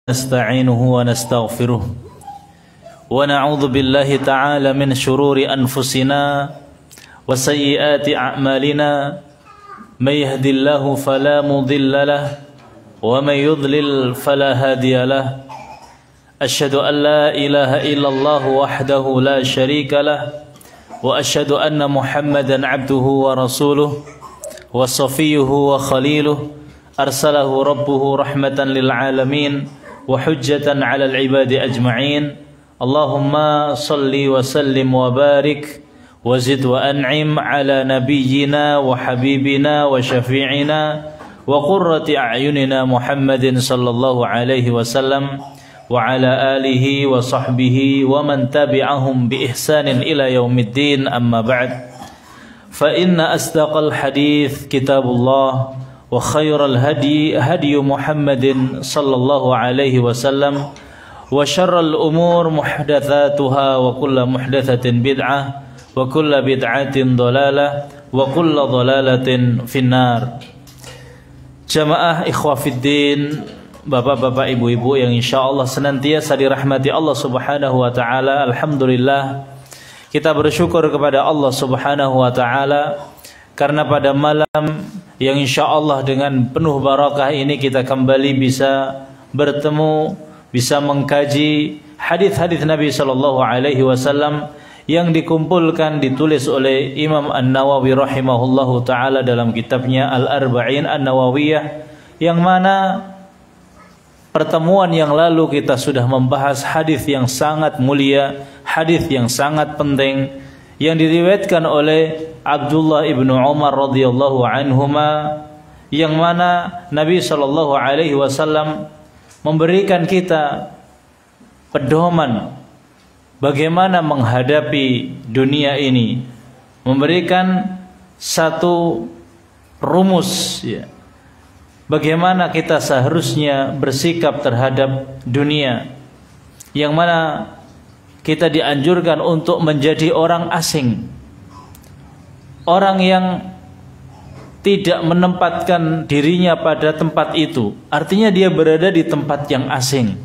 نستعينه ونستغفره ونعوذ بالله تعالى من شرور أنفسنا وسيئات أعمالنا من يهد الله فلا مضل له ومن يضلل فلا هادي له أشهد أن لا إله إلا الله وحده لا شريك له وأشهد أن محمدا عبده ورسوله وصفيه وخليله أرسله ربه رحمة للعالمين وحجة على العباد أجمعين اللهم صل وسلم وبارك وزد وأنعم على نبينا وحبيبنا وشفيعنا وقرة أعيننا محمد صلى الله عليه وسلم وعلى آله وصحبه ومن تبعهم بإحسان إلى يوم الدين أما بعد فإن أصدق الحديث كتاب الله وخير الهدي هدي محمد صلى الله عليه وسلم وشر الأمور محدثاتها وكل محدثة بدعة وكل بدعة ضلالة وكل ضلالة في النار. Jamaah ikhwah fiddin, bapak-bapak, ibu-ibu yang insyaallah senantiasa dirahmati Allah Subhanahu wa taala. Alhamdulillah kita bersyukur kepada Allah Subhanahu wa taala karena pada malam yang insyaallah dengan penuh barakah ini kita kembali bisa bertemu, bisa mengkaji hadis-hadis Nabi sallallahu alaihi wasallam yang dikumpulkan ditulis oleh Imam An-Nawawi rahimahullahu taala dalam kitabnya Al-Arba'in An-Nawawiyah, yang mana pertemuan yang lalu kita sudah membahas hadis yang sangat mulia, hadis yang sangat penting yang diriwayatkan oleh Abdullah ibnu Umar radhiyallahu anhuma, yang mana Nabi sallallahu alaihi wasallam memberikan kita pedoman bagaimana menghadapi dunia ini, memberikan satu rumus ya, bagaimana kita seharusnya bersikap terhadap dunia, yang mana kita dianjurkan untuk menjadi orang asing, orang yang tidak menempatkan dirinya pada tempat itu, artinya dia berada di tempat yang asing,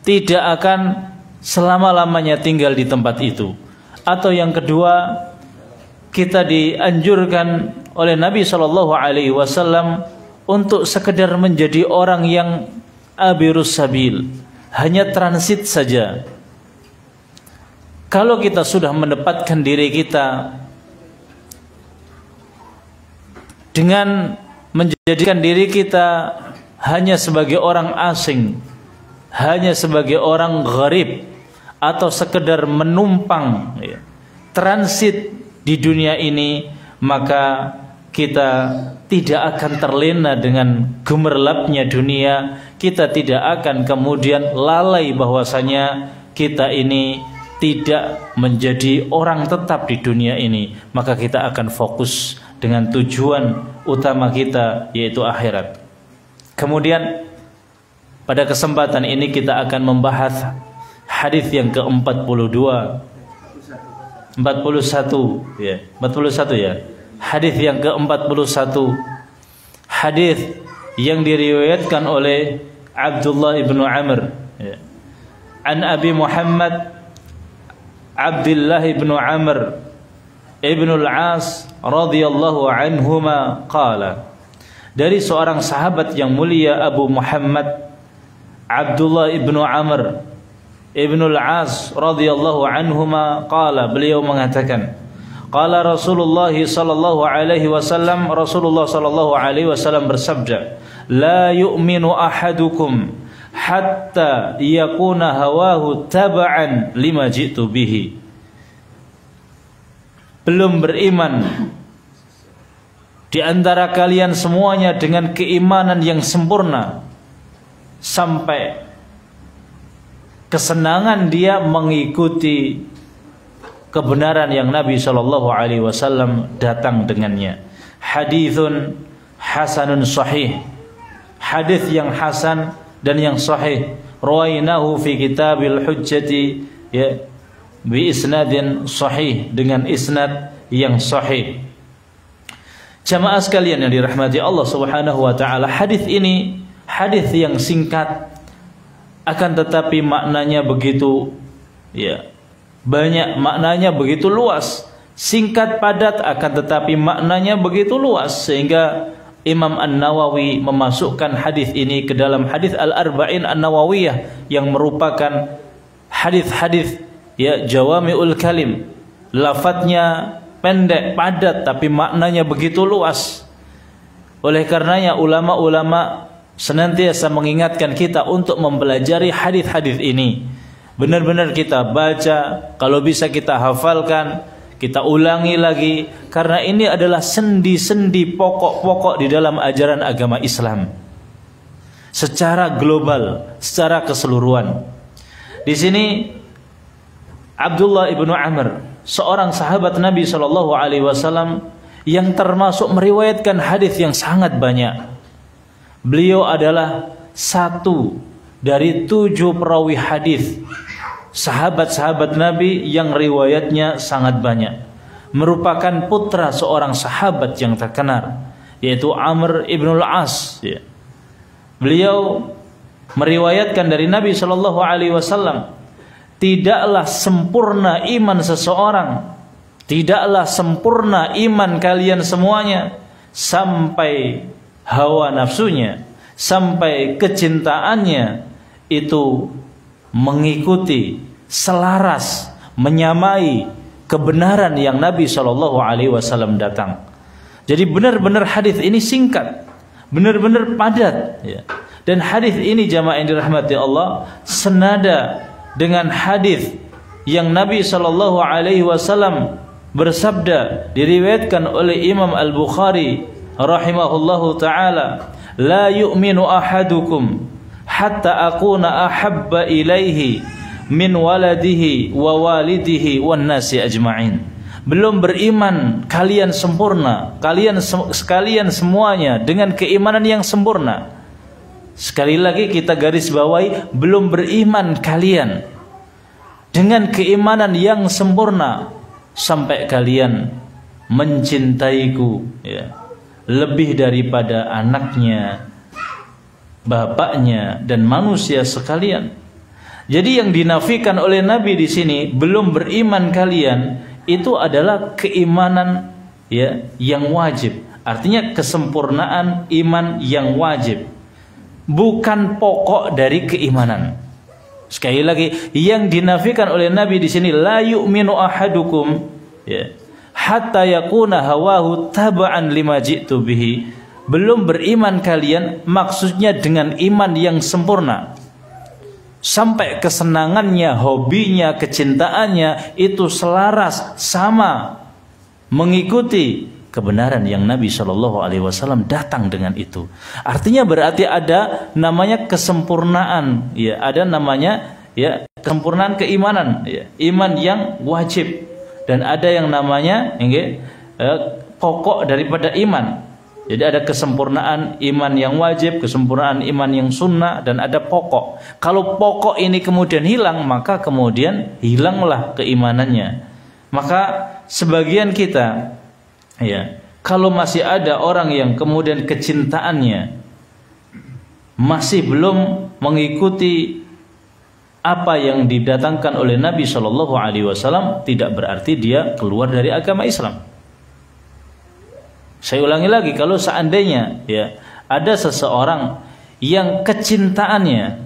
tidak akan selama-lamanya tinggal di tempat itu. Atau yang kedua, kita dianjurkan oleh Nabi Shallallahu Alaihi Wasallam untuk sekedar menjadi orang yang abirus sabil, hanya transit saja. Kalau kita sudah menempatkan diri kita dengan menjadikan diri kita hanya sebagai orang asing, hanya sebagai orang gharib, atau sekedar menumpang ya, transit di dunia ini, maka kita tidak akan terlena dengan gemerlapnya dunia. Kita tidak akan kemudian lalai bahwasanya kita ini tidak menjadi orang tetap di dunia ini, maka kita akan fokus dengan tujuan utama kita, yaitu akhirat. Kemudian pada kesempatan ini kita akan membahas hadis yang ke-41 ya. Hadis yang ke-41, hadis yang diriwayatkan oleh Abdullah ibnu Amr ya. An Abi Muhammad Abdullah ibnu Amr ibnu Al-As radhiyallahu anhuma qala, dari seorang sahabat yang mulia Abu Muhammad Abdullah ibnu Amr ibnu Al-As radhiyallahu anhuma qala, beliau mengatakan, qala Rasulullah sallallahu alaihi wasallam, Rasulullah sallallahu alaihi wasallam bersabda, la yu'minu ahadukum hatta yakuna hawahu taba'an lima jitu bihi. Belum beriman di antara kalian semuanya dengan keimanan yang sempurna sampai kesenangan dia mengikuti kebenaran yang Nabi sallallahu alaihi wasallam datang dengannya. Haditsun hasanun sahih, hadis yang hasan dan yang sahih. Rawainahu fi kitabil hujjati ya, bi isnadin sahih, dengan isnad yang sahih. Jamaah sekalian yang dirahmati Allah Subhanahu wa taala, hadis ini hadis yang singkat, akan tetapi maknanya begitu banyak, maknanya begitu luas, singkat padat akan tetapi maknanya begitu luas, sehingga Imam An-Nawawi memasukkan hadis ini ke dalam hadis Al-Arba'in An-Nawawiyah yang merupakan hadis-hadis jawami'ul kalim, lafadznya pendek padat tapi maknanya begitu luas. Oleh karenanya ulama-ulama senantiasa mengingatkan kita untuk mempelajari hadis-hadis ini. Benar-benar kita baca, kalau bisa kita hafalkan, kita ulangi lagi, karena ini adalah sendi-sendi pokok-pokok di dalam ajaran agama Islam secara global, secara keseluruhan. Di sini Abdullah ibnu Amr, seorang sahabat Nabi SAW yang termasuk meriwayatkan hadis yang sangat banyak. Beliau adalah satu dari 7 perawi hadis sahabat-sahabat Nabi yang riwayatnya sangat banyak, merupakan putra seorang sahabat yang terkenal, yaitu Amr ibn al-As. Beliau meriwayatkan dari Nabi SAW, tidaklah sempurna iman seseorang, tidaklah sempurna iman kalian semuanya sampai hawa nafsunya, sampai kecintaannya itu mengikuti, selaras, menyamai kebenaran yang Nabi SAW datang. Jadi benar-benar hadis ini singkat, benar-benar padat, Dan hadis ini jamaah yang dirahmati Allah senada dengan hadis yang Nabi SAW bersabda, diriwayatkan oleh Imam Al-Bukhari rahimahullahu taala, la yu'minu ahadukum hatta akuna ahabba ilaihi min waladihi wa walidihi wan nasi ajma'in. Belum beriman kalian sempurna, kalian sekalian semuanya dengan keimanan yang sempurna. Sekali lagi kita garis bawahi, belum beriman kalian dengan keimanan yang sempurna sampai kalian mencintaiku lebih daripada anaknya, bapaknya, dan manusia sekalian. Jadi yang dinafikan oleh Nabi di sini, belum beriman kalian, itu adalah keimanan yang wajib. Artinya kesempurnaan iman yang wajib, bukan pokok dari keimanan. Sekali lagi, yang dinafikan oleh Nabi di sini, la yu'minu ahadukum hatta yakuna hawahu taba'an lima ji'tu bihi. Belum beriman kalian maksudnya dengan iman yang sempurna, sampai kesenangannya, hobinya, kecintaannya itu selaras, sama, mengikuti kebenaran yang Nabi SAW datang dengan itu. Artinya berarti ada namanya kesempurnaan, ada namanya kesempurnaan keimanan, iman yang wajib, dan ada yang namanya pokok daripada iman. Jadi ada kesempurnaan iman yang wajib, kesempurnaan iman yang sunnah, dan ada pokok. Kalau pokok ini kemudian hilang, maka kemudian hilanglah keimanannya. Maka sebagian kita kalau masih ada orang yang kemudian kecintaannya masih belum mengikuti apa yang didatangkan oleh Nabi SAW, tidak berarti dia keluar dari agama Islam. Saya ulangi lagi, kalau seandainya ada seseorang yang kecintaannya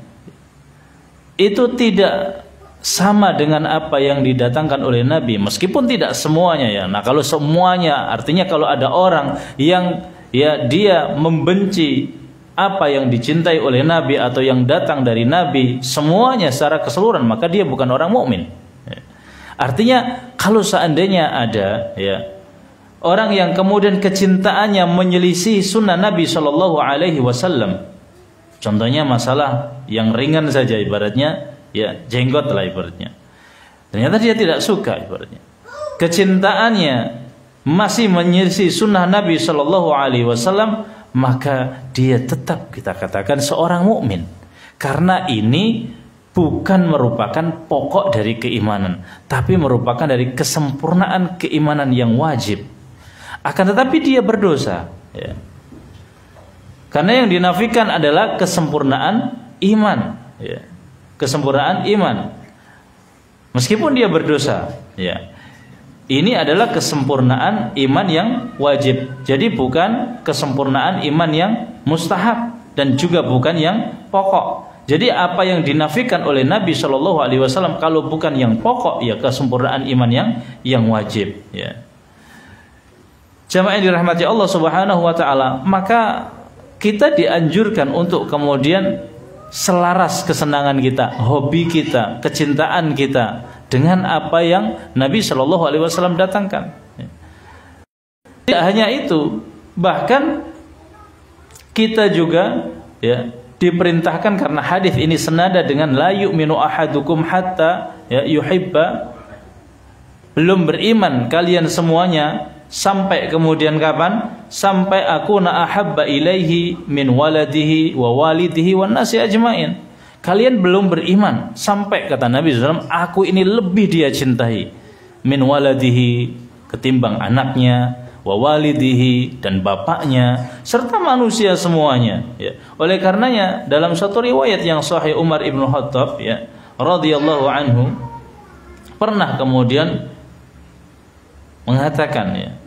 itu tidak sama dengan apa yang didatangkan oleh Nabi, meskipun tidak semuanya Nah, kalau semuanya, artinya kalau ada orang yang dia membenci apa yang dicintai oleh Nabi atau yang datang dari Nabi semuanya secara keseluruhan, maka dia bukan orang mukmin. Artinya kalau seandainya ada orang yang kemudian kecintaannya menyelisih sunnah Nabi SAW, contohnya masalah yang ringan saja, ibaratnya jenggot lah ibaratnya, ternyata dia tidak suka, ibaratnya kecintaannya masih menyelisih sunnah Nabi SAW, maka dia tetap kita katakan seorang mukmin, karena ini bukan merupakan pokok dari keimanan, tapi merupakan dari kesempurnaan keimanan yang wajib. Akan tetapi dia berdosa, karena yang dinafikan adalah kesempurnaan iman. kesempurnaan iman. Meskipun dia berdosa, ya. Ini adalah kesempurnaan iman yang wajib. Jadi bukan kesempurnaan iman yang mustahab dan juga bukan yang pokok. Jadi apa yang dinafikan oleh Nabi Shallallahu Alaihi Wasallam kalau bukan yang pokok, ya kesempurnaan iman yang wajib. Ya. Jamaah yang dirahmati Allah Subhanahu Wa Taala, maka kita dianjurkan untuk kemudian selaras kesenangan kita, hobi kita, kecintaan kita dengan apa yang Nabi Shallallahu Alaihi Wasallam datangkan. Tidak hanya itu, bahkan kita juga ya diperintahkan, karena hadis ini senada dengan la yu'minu ahadukum hatta ya yuhibba, belum beriman kalian semuanya sampai kemudian kapan? Sampai akuna ahabba ilaihi min waladihi wa walidihi wan nasi ajmain. Kalian belum beriman sampai, kata Nabi SAW, aku ini lebih dia cintai min waladihi, ketimbang anaknya, wa walidihi, dan bapaknya, serta manusia semuanya. Ya. Oleh karenanya dalam satu riwayat yang sahih, Umar ibn Khattab ya radhiyallahu anhu pernah kemudian mengatakan,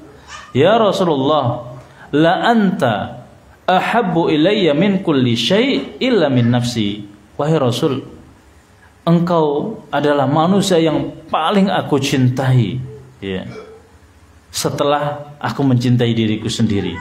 ya Rasulullah, la anta ahabbu ilayya min kulli syai' illa min nafsi. Wahai Rasul, engkau adalah manusia yang paling aku cintai, ya, setelah aku mencintai diriku sendiri.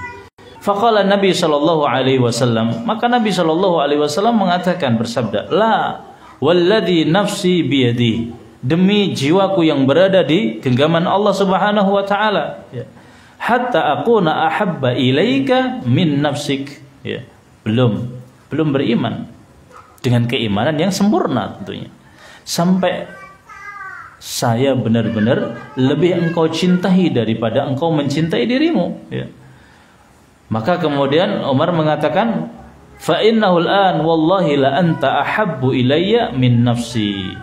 Faqala Nabi sallallahu alaihi wasallam, maka Nabi sallallahu alaihi wasallam mengatakan, bersabda, la walladhi nafsi biyadi, demi jiwaku yang berada di genggaman Allah Subhanahu wa taala, ya, hatta akuna ahabba ilaika min nafsik, ya, belum beriman dengan keimanan yang sempurna tentunya, sampai saya benar-benar lebih engkau cintai daripada engkau mencintai dirimu, ya. Maka kemudian Umar mengatakan, fa innahu al-an wallahi la anta ahabbu ilayya min nafsi.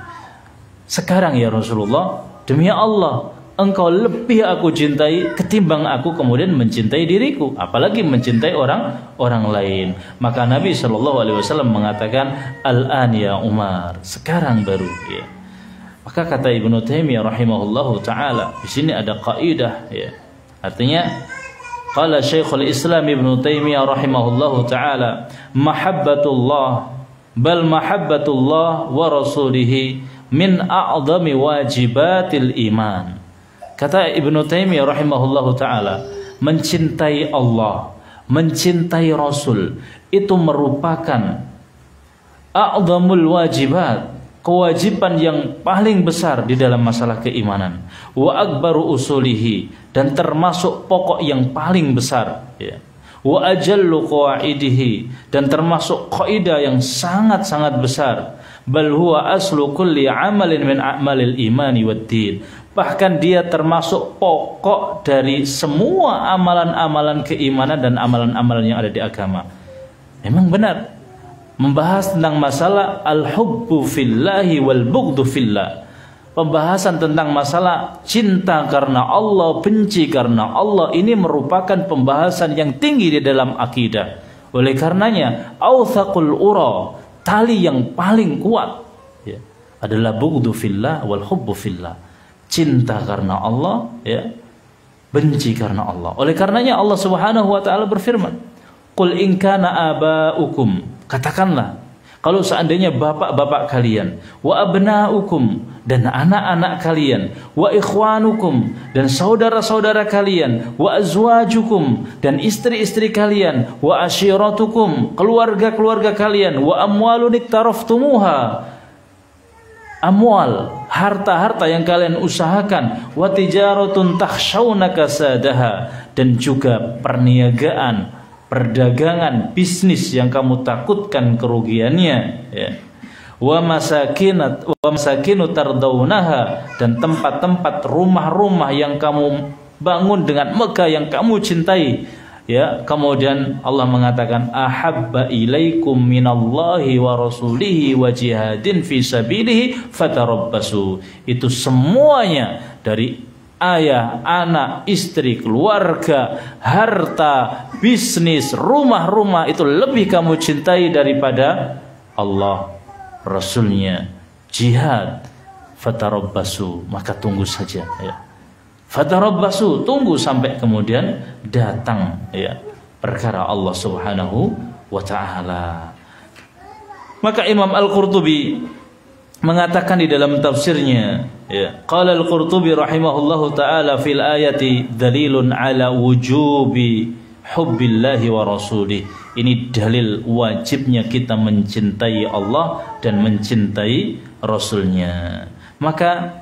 Sekarang ya Rasulullah, demi Allah, engkau lebih aku cintai ketimbang aku kemudian mencintai diriku, apalagi mencintai orang lain. Maka Nabi Shallallahu Alaihi Wasallam mengatakan, al-an ya Umar, sekarang baru, ya. Maka kata Ibnu Taimiyah rahimahullahu taala, di sini ada kaidah, ya. Artinya, qala Syekhul Islam Ibnu Taimiyah rahimahullahu taala, mahabbatullah bal mahabbatullah wa rasulihi min a'zami wajibatil iman. Kata Ibnu Taimiyah rahimahullahu taala, mencintai Allah, mencintai Rasul itu merupakan a'zamul wajibat, kewajiban yang paling besar di dalam masalah keimanan. Wa akbaru usulihi, dan termasuk pokok yang paling besar, ya. Wa ajallu qawaidihi, dan termasuk kaidah yang sangat-sangat besar. Bal huwa aslu kulli amalin min a'malil imani waddin. Bahkan dia termasuk pokok dari semua amalan-amalan keimanan dan amalan-amalan yang ada di agama. Memang benar, membahas tentang masalah al-hubbu fillahi wal bughdu fillah. Pembahasan tentang masalah cinta karena Allah, benci karena Allah, ini merupakan pembahasan yang tinggi di dalam akidah. Oleh karenanya, authaqul ura, tali yang paling kuat, ya, adalah bughdu fillah wal hubbu fillah. Cinta karena Allah, ya, benci karena Allah. Oleh karenanya Allah Subhanahu wa taala berfirman, qul in kana aba'ukum, katakanlah kalau seandainya bapak-bapak kalian, wa abna'ukum, dan anak-anak kalian, wa ikhwanukum, dan saudara-saudara kalian, wa azwajukum, dan istri-istri kalian, wa ashiratukum, keluarga-keluarga kalian, wa amwalun iktaraftumuha, amwal, harta-harta yang kalian usahakan, wa tijaratun takhshawna kasadaha, dan juga perniagaan, perdagangan, bisnis yang kamu takutkan kerugiannya, ya. Wa masakinu tardaunaha, dan tempat-tempat rumah-rumah yang kamu bangun dengan megah yang kamu cintai, ya. Kemudian Allah mengatakan, ahabba ilaikum minallahi wa rasulihi wa jihadin fi sabilihi fatarabbasu. Itu semuanya dari ayah, anak, istri, keluarga, harta, bisnis, rumah-rumah, itu lebih kamu cintai daripada Allah, Rasulnya, jihad, fatarabbasu, maka tunggu saja ya. Fatarabbasu, tunggu sampai kemudian datang ya perkara Allah Subhanahu wa taala. Maka Imam Al-Qurtubi mengatakan di dalam tafsirnya ya, qala Al-Qurtubi rahimahullahu taala fil ayati dalilun ala wujubi hubbillahi wa rasulih. Ini dalil wajibnya kita mencintai Allah dan mencintai Rasulnya. Maka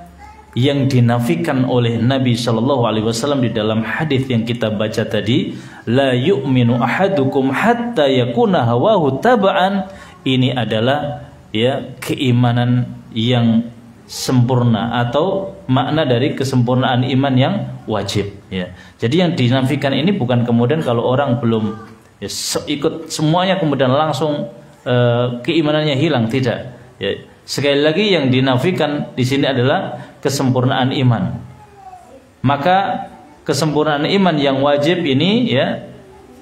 yang dinafikan oleh Nabi Shallallahu Alaihi Wasallam di dalam hadis yang kita baca tadi, la yu'minu ahadukum hatta yakuna hawahu taba'an, ini adalah ya keimanan yang sempurna atau makna dari kesempurnaan iman yang wajib ya. Jadi yang dinafikan ini bukan kemudian kalau orang belum ya, ikut semuanya kemudian langsung keimanannya hilang, tidak ya. Sekali lagi yang dinafikan di sini adalah kesempurnaan iman. Maka kesempurnaan iman yang wajib ini ya,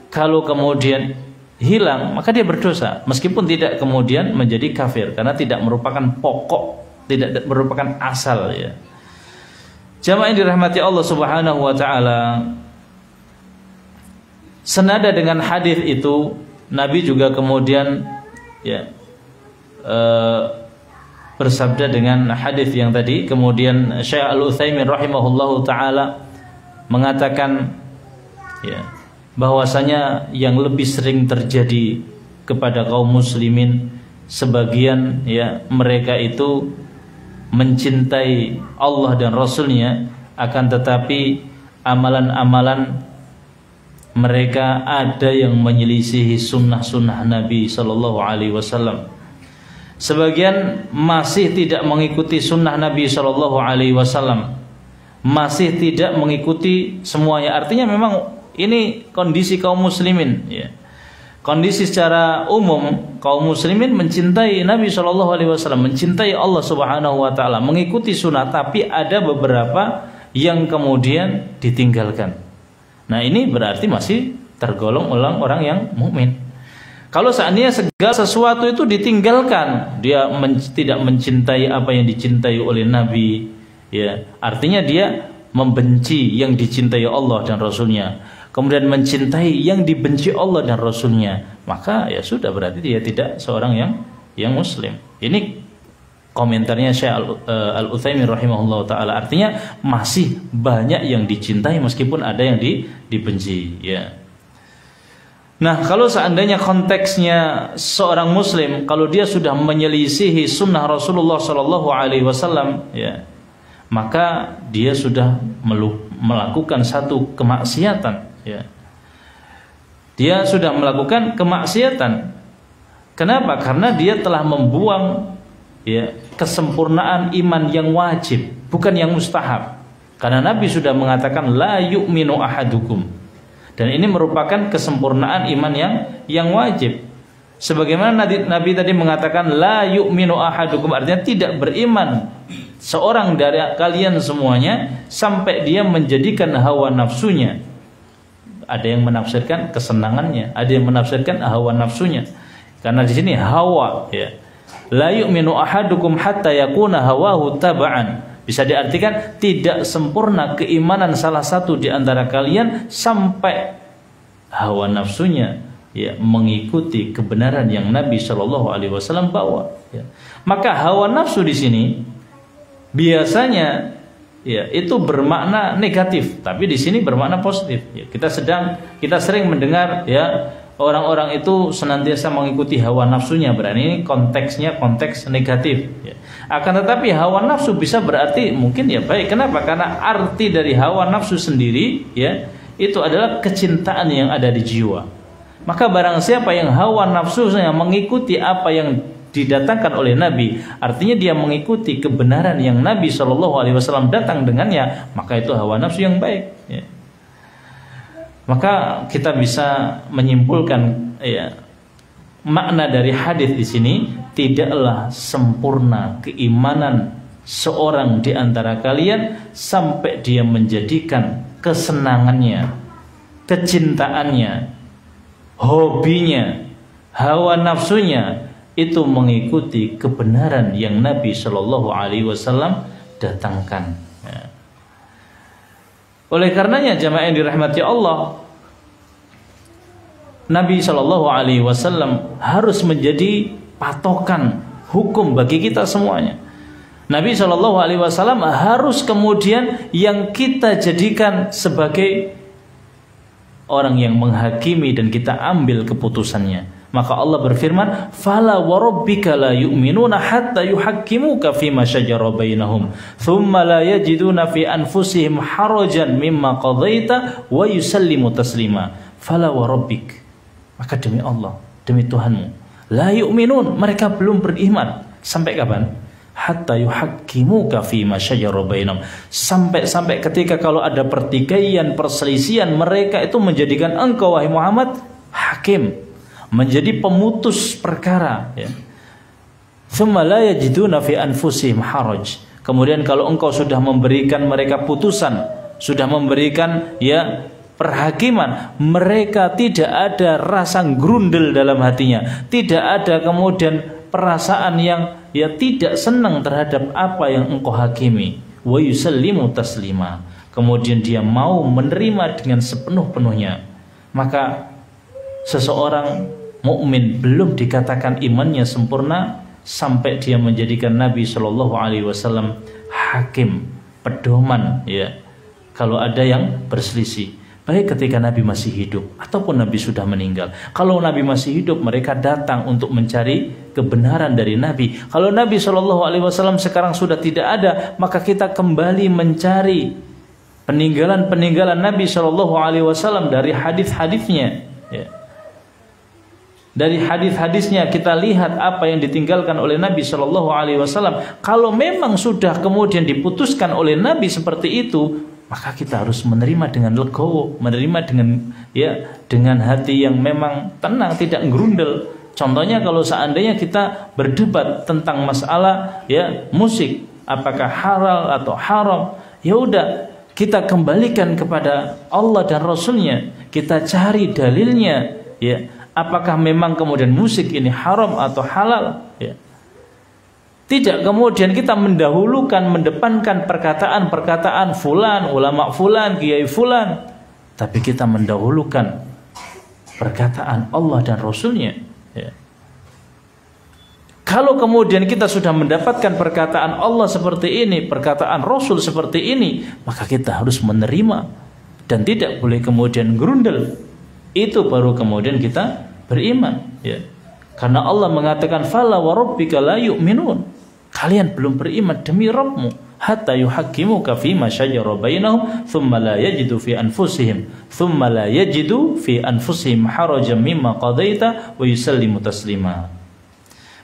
kalau kemudian hilang maka dia berdosa, meskipun tidak kemudian menjadi kafir karena tidak merupakan pokok, tidak merupakan asal ya. Jamaah yang dirahmati Allah Subhanahu wa taala, senada dengan hadis itu Nabi juga kemudian ya bersabda dengan hadis yang tadi. Kemudian Syekh Al-Utsaimin rahimahullahu taala mengatakan ya, bahwasanya yang lebih sering terjadi kepada kaum muslimin, sebagian ya mereka itu mencintai Allah dan Rasulnya, akan tetapi amalan-amalan mereka ada yang menyelisihi sunnah-sunnah Nabi Sallallahu Alaihi Wasallam. Sebagian masih tidak mengikuti sunnah Nabi Shallallahu Alaihi Wasallam, masih tidak mengikuti semuanya. Artinya memang ini kondisi kaum muslimin ya. Kondisi secara umum kaum muslimin mencintai Nabi Shallallahu Alaihi Wasallam, mencintai Allah Subhanahu Wa Taala, mengikuti sunnah, tapi ada beberapa yang kemudian ditinggalkan. Nah ini berarti masih tergolong orang yang mukmin. Kalau seandainya segala sesuatu itu ditinggalkan, dia tidak mencintai apa yang dicintai oleh Nabi, ya, artinya dia membenci yang dicintai Allah dan Rasulnya, kemudian mencintai yang dibenci Allah dan Rasulnya, maka ya sudah, berarti dia tidak seorang yang Muslim. Ini komentarnya Syekh Al-Utsaimin rahimahullah taala. Artinya masih banyak yang dicintai meskipun ada yang dibenci, ya. Nah, kalau seandainya konteksnya seorang muslim, kalau dia sudah menyelisihi sunnah Rasulullah Shallallahu Alaihi Wasallam, ya, maka dia sudah melakukan satu kemaksiatan, ya. Dia sudah melakukan kemaksiatan. Kenapa? Karena dia telah membuang ya kesempurnaan iman yang wajib, bukan yang mustahab. Karena Nabi sudah mengatakan la yu'minu ahadukum. Dan ini merupakan kesempurnaan iman yang wajib. Sebagaimana Nabi tadi mengatakan la yu'minu ahadukum, artinya tidak beriman seorang dari kalian semuanya sampai dia menjadikan hawa nafsunya. Ada yang menafsirkan kesenangannya, ada yang menafsirkan hawa nafsunya. Karena di sini hawa ya. La yu'minu ahadukum hatta yakuna hawahu taba'an. Bisa diartikan tidak sempurna keimanan salah satu di antara kalian sampai hawa nafsunya ya mengikuti kebenaran yang Nabi Shallallahu Alaihi Wasallam bawa. Ya. Maka hawa nafsu di sini biasanya ya itu bermakna negatif, tapi di sini bermakna positif. Ya, kita sering mendengar ya orang-orang itu senantiasa mengikuti hawa nafsunya, berarti ini konteksnya konteks negatif. Ya. Akan tetapi hawa nafsu bisa berarti mungkin ya baik. Kenapa? Karena arti dari hawa nafsu sendiri ya itu adalah kecintaan yang ada di jiwa. Maka barang siapa yang hawa nafsunya mengikuti apa yang didatangkan oleh Nabi, artinya dia mengikuti kebenaran yang Nabi Shallallahu Alaihi Wasallam datang dengannya, maka itu hawa nafsu yang baik. Ya. Maka kita bisa menyimpulkan ya makna dari hadis di sini, tidaklah sempurna keimanan seorang di antara kalian sampai dia menjadikan kesenangannya, kecintaannya, hobinya, hawa nafsunya itu mengikuti kebenaran yang Nabi Shallallahu Alaihi Wasallam datangkan. Ya. Oleh karenanya jamaah yang dirahmati Allah, Nabi Shallallahu Alaihi Wasallam harus menjadi patokan hukum bagi kita semuanya. Nabi Shallallahu Alaihi Wasallam harus kemudian yang kita jadikan sebagai orang yang menghakimi dan kita ambil keputusannya. Maka Allah berfirman, "Fala warabbika la yu'minuna hatta yuhakkimuka fima shajara bainahum, thumma la yajiduna fi anfusihim harajan mimma qadaita wa yusallimu taslima." Fala warabbik, maka demi Allah, demi Tuhanmu, la yu'minun, mereka belum beriman. Sampai kapan? Hatta yuhakkimuka fima shajara bainahum, sampai ketika kalau ada pertikaian, perselisihan, mereka itu menjadikan engkau wahai Muhammad hakim, menjadi pemutus perkara, ya. Tsumma la yajiduna fi anfusihim haraj. Kemudian kalau engkau sudah memberikan mereka putusan, sudah memberikan ya perhakiman, mereka tidak ada rasa grundel dalam hatinya, tidak ada kemudian perasaan yang ya tidak senang terhadap apa yang engkau hakimi. Wa yusallimu taslima. Kemudian dia mau menerima dengan sepenuh-penuhnya. Maka seseorang mukmin belum dikatakan imannya sempurna sampai dia menjadikan Nabi Shallallahu Alaihi Wasallam hakim, pedoman, ya. Kalau ada yang berselisih, baik ketika Nabi masih hidup ataupun Nabi sudah meninggal. Kalau Nabi masih hidup, mereka datang untuk mencari kebenaran dari Nabi. Kalau Nabi Shallallahu Alaihi Wasallam sekarang sudah tidak ada, maka kita kembali mencari peninggalan Nabi Shallallahu Alaihi Wasallam dari hadis-hadisnya. Ya. Dari hadis-hadisnya kita lihat apa yang ditinggalkan oleh Nabi Shallallahu Alaihi Wasallam. Kalau memang sudah kemudian diputuskan oleh Nabi seperti itu, maka kita harus menerima dengan legowo, menerima dengan hati yang memang tenang, tidak gerundel. Contohnya kalau seandainya kita berdebat tentang masalah ya musik, apakah halal atau haram, ya udah kita kembalikan kepada Allah dan Rasulnya, kita cari dalilnya, ya. Apakah memang kemudian musik ini haram atau halal, ya. Tidak kemudian kita mendepankan perkataan fulan, ulama fulan, kiai fulan, tapi kita mendahulukan perkataan Allah dan Rasulnya, ya. Kalau kemudian kita sudah mendapatkan perkataan Allah seperti ini, perkataan Rasul seperti ini, maka kita harus menerima dan tidak boleh kemudian gerundel. Itu baru kemudian kita beriman, ya. Karena Allah mengatakan fala wa rabbika la yu'minun, kalian belum beriman demi Rabbmu, hatta yuhakkimuka fima shajara bainahum thumma la yajidu fi anfusihim harajan mimma qadaita wa yusallimu taslima.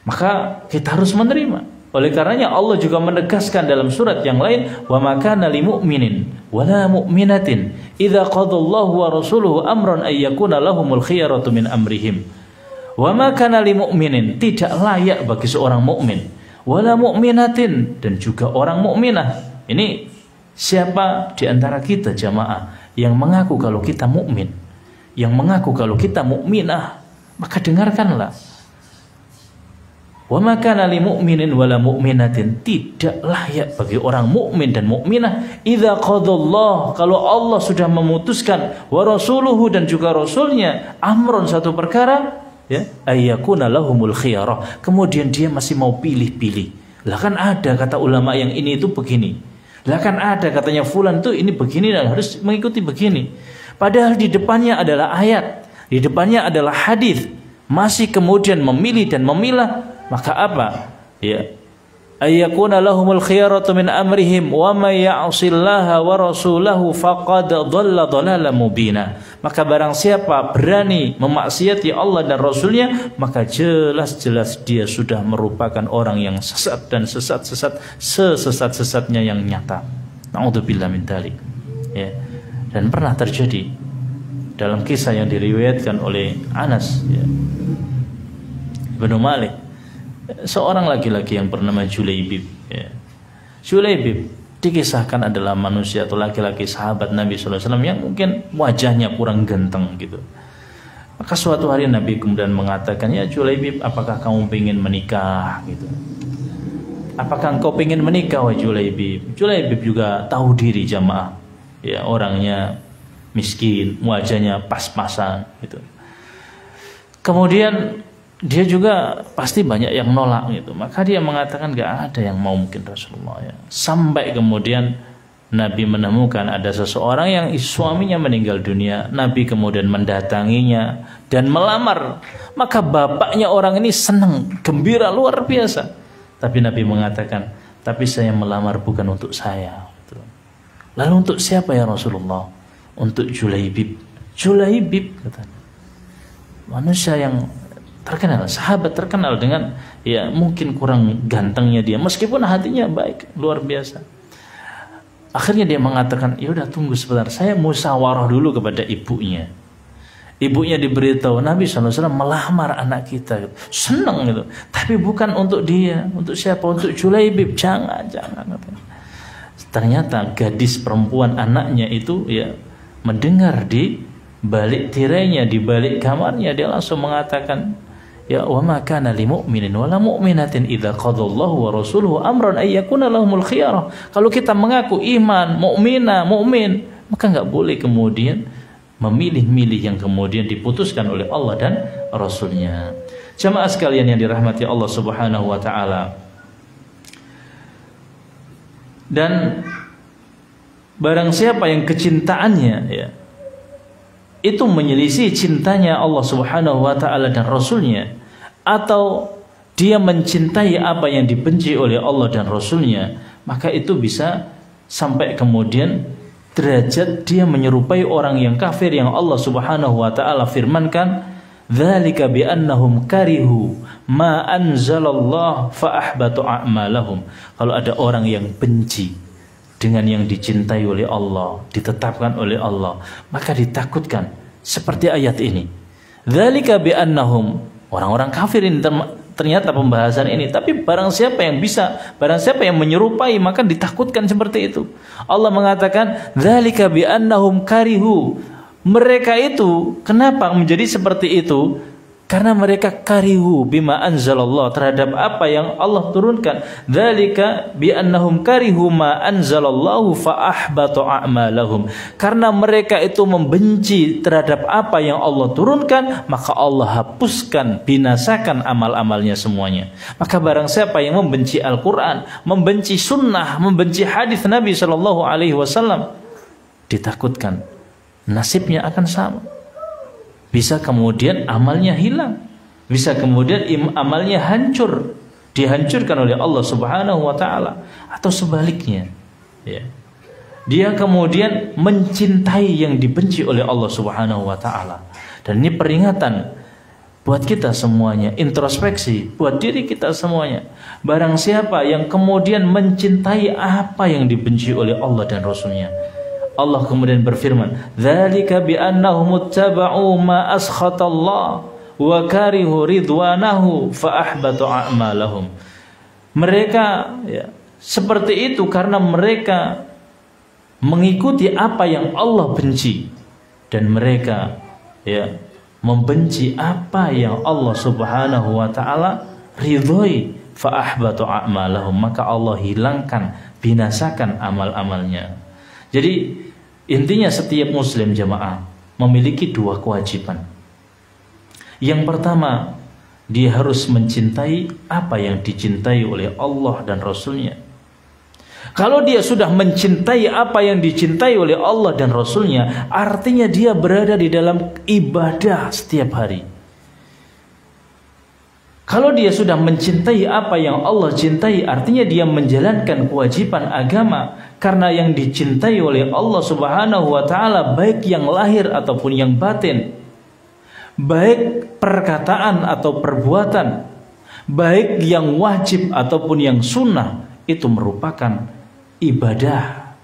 Maka kita harus menerima. Oleh karenanya Allah juga menegaskan dalam surat yang lain, wa ma kana lil mu'minin wala mu'minatin idza qadallahu wa rasuluhu amran ay yakuna lahumul khiyaratu min amrihim. Wa ma kana lil mu'minin, tidak layak bagi seorang mukmin, wala mu'minatin, dan juga orang mukminah. Ini siapa di antara kita jamaah yang mengaku kalau kita mukmin, yang mengaku kalau kita mukminah, maka dengarkanlah. Wa ma kana lil mu'minin wala mu'minatin, tidak layak bagi orang mukmin dan mukminah idza qadallah, kalau Allah sudah memutuskan, wa rasuluhu, dan juga rasulnya, amron, satu perkara, ya, ayyakuna lahumul khiyarah, kemudian dia masih mau pilih-pilih. Lah kan ada kata ulama yang ini itu begini, lah kan ada katanya fulan tuh ini begini dan harus mengikuti begini, padahal di depannya adalah ayat, di depannya adalah hadis, masih kemudian memilih dan memilah. Maka apa? Ya, ayyakuna lahumul khiyaratu min amrihim wa may ya'sillaha wa rasulahu faqad dhalla dhalalan mubina. Maka barang siapa berani memaksiati Allah dan Rasulnya, maka jelas-jelas dia sudah merupakan orang yang sesat, dan sesat-sesatnya yang nyata. Na'udzubillah min dzalik. Ya. Dan pernah terjadi dalam kisah yang diriwayatkan oleh Anas, ya, bin Malik, seorang laki-laki yang bernama Julaibib, ya. Julaibib dikisahkan adalah manusia atau laki-laki sahabat Nabi SAW yang mungkin wajahnya kurang ganteng gitu. Maka suatu hari Nabi kemudian mengatakan, ya Julaibib, apakah kamu ingin menikah? Gitu. Apakah engkau ingin menikah, wahai Julaibib? Julaibib juga tahu diri jamaah, ya orangnya miskin, wajahnya pas-pasan, gitu. Kemudian dia juga pasti banyak yang nolak, gitu. Maka dia mengatakan gak ada yang mau mungkin Rasulullah, ya. Sampai kemudian Nabi menemukan ada seseorang yang suaminya meninggal dunia. Nabi kemudian mendatanginya dan melamar. Maka bapaknya orang ini senang, gembira luar biasa. Tapi Nabi mengatakan, tapi saya melamar bukan untuk saya. Lalu untuk siapa ya Rasulullah? Untuk Julaibib. Julaibib, katanya. Manusia yang terkenal, sahabat terkenal dengan, ya mungkin kurang gantengnya dia, meskipun hatinya baik, luar biasa. Akhirnya dia mengatakan, ya udah tunggu sebentar, saya musyawarah dulu kepada ibunya. Ibunya diberitahu Nabi SAW melamar anak kita, senang gitu. Tapi bukan untuk dia, untuk siapa? Untuk Julaibib. Jangan. Ternyata gadis perempuan anaknya itu ya mendengar di balik tirainya, di balik kamarnya, dia langsung mengatakan, ya wa ma kana lil mu'minin wala mu'minatin idza qadallahu wa rasuluhu amran ay yakuna lahumul khiyarah. Kalau kita mengaku iman, mukmin, maka enggak boleh kemudian memilih-milih yang kemudian diputuskan oleh Allah dan Rasulnya. Jamaah sekalian yang dirahmati Allah Subhanahu wa taala. Dan barang siapa yang kecintaannya ya itu menyelisih cintanya Allah Subhanahu wa taala dan Rasulnya, atau dia mencintai apa yang dibenci oleh Allah dan Rasulnya, maka itu bisa sampai kemudian derajat dia menyerupai orang yang kafir yang Allah Subhanahu wa taala firmankan, dzalika bi annahum karihu ma anzalallah fa ahbatu a'malahum. Kalau ada orang yang benci dengan yang dicintai oleh Allah, ditetapkan oleh Allah, maka ditakutkan seperti ayat ini. Dzalika bi annahum, orang-orang kafir ini ternyata pembahasan ini, tapi barang siapa yang menyerupai maka ditakutkan seperti itu. Allah mengatakan dzalika bi annahum karihu. Mereka itu kenapa menjadi seperti itu? Karena mereka karihu bima anzalallah, terhadap apa yang Allah turunkan. Dzalika bi annahum karihu ma anzalallahu fa ahbata a'malahum. Karena mereka itu membenci terhadap apa yang Allah turunkan, maka Allah hapuskan, binasakan amal-amalnya semuanya. Maka barang siapa yang membenci Al-Qur'an, membenci sunnah, membenci hadis Nabi sallallahu alaihi wasallam, ditakutkan nasibnya akan sama. Bisa kemudian amalnya hilang, bisa kemudian amalnya hancur, dihancurkan oleh Allah Subhanahu wa taala, atau sebaliknya ya. Dia kemudian mencintai yang dibenci oleh Allah Subhanahu wa taala. Dan ini peringatan buat kita semuanya, introspeksi buat diri kita semuanya. Barang siapa yang kemudian mencintai apa yang dibenci oleh Allah dan Rasulnya, Allah kemudian berfirman, dzalika bi annahum ittaba'u ma askhatallah wa karihu ridwanahu fa ahbata a'malahum. Mereka ya, seperti itu karena mereka mengikuti apa yang Allah benci, dan mereka ya membenci apa yang Allah Subhanahu wa taala ridhoi, fa ahbata a'malahum, maka Allah hilangkan, binasakan amal-amalnya. Jadi intinya setiap muslim jamaah memiliki dua kewajiban. Yang pertama, dia harus mencintai apa yang dicintai oleh Allah dan Rasulnya. Kalau dia sudah mencintai apa yang dicintai oleh Allah dan Rasulnya, artinya dia berada di dalam ibadah setiap hari. Kalau dia sudah mencintai apa yang Allah cintai, artinya dia menjalankan kewajiban agama. Karena yang dicintai oleh Allah Subhanahu wa taala baik yang lahir ataupun yang batin, baik perkataan atau perbuatan, baik yang wajib ataupun yang sunnah, itu merupakan ibadah.